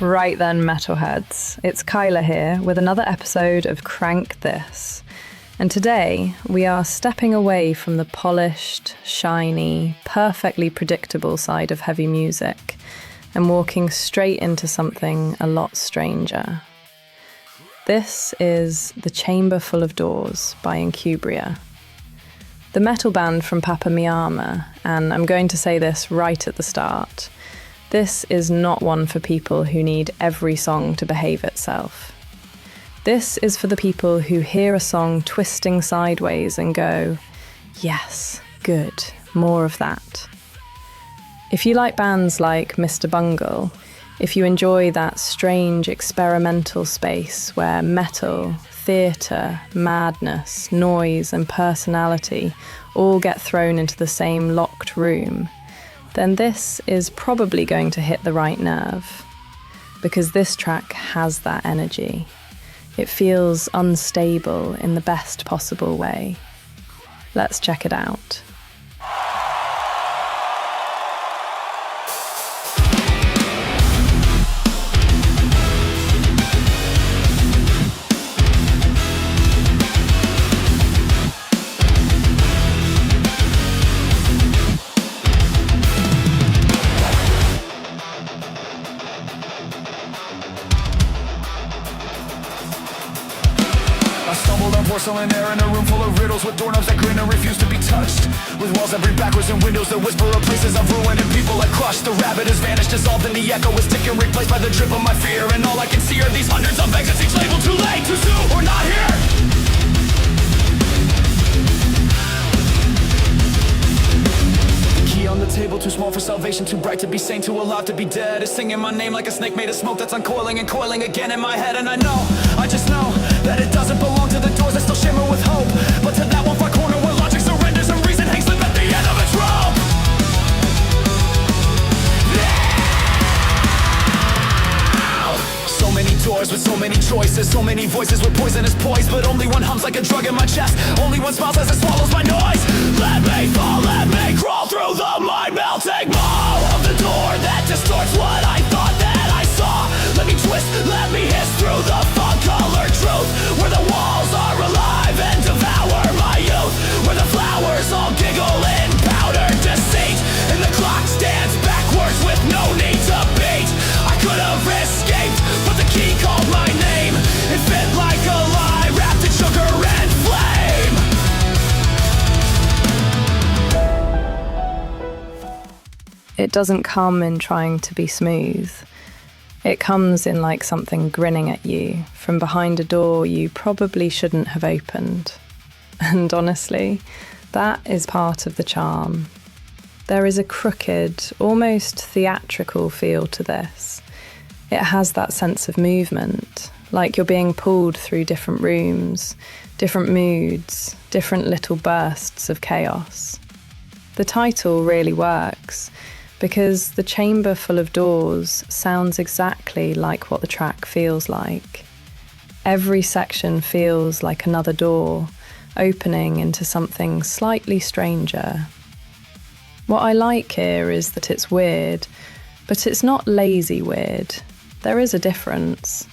Right then, metalheads. It's Kyla here with another episode of Crank This. And today, we are stepping away from the polished, shiny, perfectly predictable side of heavy music and walking straight into something a lot stranger. This is The Chamber Full of Doors by Incubria. The metal band from Papa Miarma, and I'm going to say this right at the start, this is not one for people who need every song to behave itself. This is for the people who hear a song twisting sideways and go, yes, good, more of that. If you like bands like Mr. Bungle, if you enjoy that strange experimental space where metal, theatre, madness, noise and personality all get thrown into the same locked room, then this is probably going to hit the right nerve. Because this track has that energy. It feels unstable in the best possible way. Let's check it out. I stumbled on porcelain air in a room full of riddles with doorknobs that grin and refuse to be touched, with walls that breathe backwards and windows that whisper of places of ruin and people I crushed. The rabbit has vanished, dissolved in the echo is ticking, replaced by the drip of my fear, and all I can see are these hundreds of exits, each labeled too late, too soon, or not here. On the table, too small for salvation, too bright to be sane, too alive to be dead, is singing my name like a snake made of smoke that's uncoiling and coiling again in my head. And I just know that it doesn't belong to the doors that still shimmer with hope, but to that one far corner where logic surrenders and reason hangs limp at the end of its rope. So many doors with so many choices, so many voices with poisonous poise, but only one hums like a drug in my chest, only one smiles as it swallows my noise. Let me fall, let me crawl through the mind-melting maw of the door that distorts what I thought that I saw. Let me twist, let me hiss through the fog-colored truth, where the walls are alive and devour my youth, where the flowers all giggle in powdered deceit, and the clock stands backwards with no need to beat. I could have escaped, but the key called my name. It fit like a lie, wrapped in sugar and flame. It doesn't come in trying to be smooth. It comes in like something grinning at you from behind a door you probably shouldn't have opened. And honestly, that is part of the charm. There is a crooked, almost theatrical feel to this. It has that sense of movement, like you're being pulled through different rooms, different moods, different little bursts of chaos. The title really works, because The Chamber Full of Doors sounds exactly like what the track feels like. Every section feels like another door, opening into something slightly stranger. What I like here is that it's weird, but it's not lazy weird. There is a difference.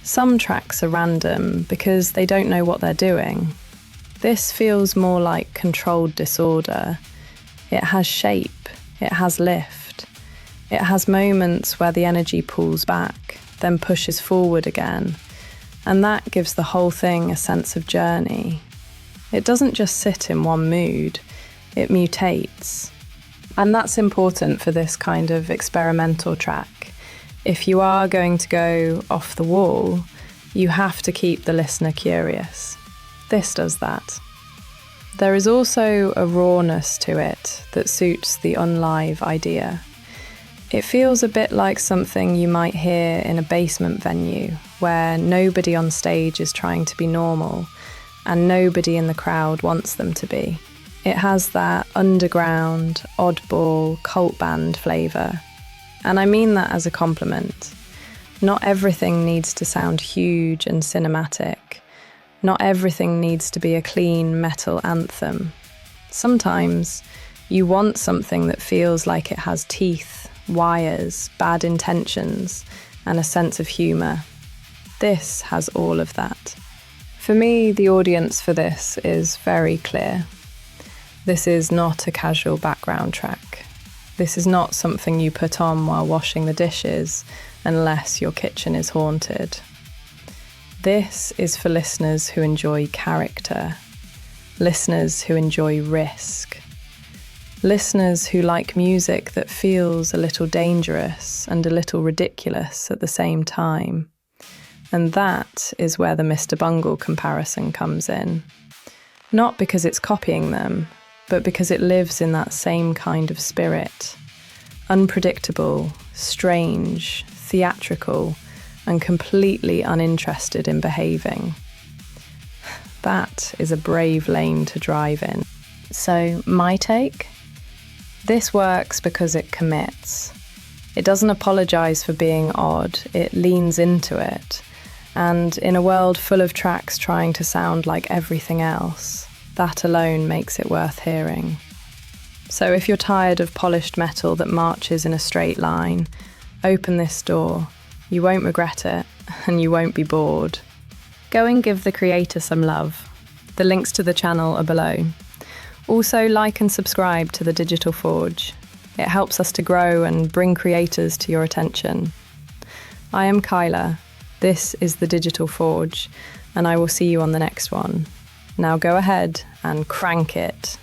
Some tracks are random because they don't know what they're doing. This feels more like controlled disorder. It has shape. It has lift. It has moments where the energy pulls back, then pushes forward again, and that gives the whole thing a sense of journey. It doesn't just sit in one mood, it mutates. And that's important for this kind of experimental track. If you are going to go off the wall, you have to keep the listener curious. This does that. There is also a rawness to it that suits the unlive idea. It feels a bit like something you might hear in a basement venue where nobody on stage is trying to be normal and nobody in the crowd wants them to be. It has that underground, oddball, cult band flavour. And I mean that as a compliment. Not everything needs to sound huge and cinematic. Not everything needs to be a clean metal anthem. Sometimes you want something that feels like it has teeth, wires, bad intentions, and a sense of humour. This has all of that. For me, the audience for this is very clear. This is not a casual background track. This is not something you put on while washing the dishes, unless your kitchen is haunted. This is for listeners who enjoy character, listeners who enjoy risk, listeners who like music that feels a little dangerous and a little ridiculous at the same time. And that is where the Mr. Bungle comparison comes in. Not because it's copying them, but because it lives in that same kind of spirit. Unpredictable, strange, theatrical, and completely uninterested in behaving. That is a brave lane to drive in. So, my take? This works because it commits. It doesn't apologise for being odd, it leans into it. And in a world full of tracks trying to sound like everything else, that alone makes it worth hearing. So if you're tired of polished metal that marches in a straight line, open this door. You won't regret it, and you won't be bored. Go and give the creator some love. The links to the channel are below. Also, like and subscribe to The Digital Forge. It helps us to grow and bring creators to your attention. I am Kyla. This is The Digital Forge, and I will see you on the next one. Now go ahead and crank it.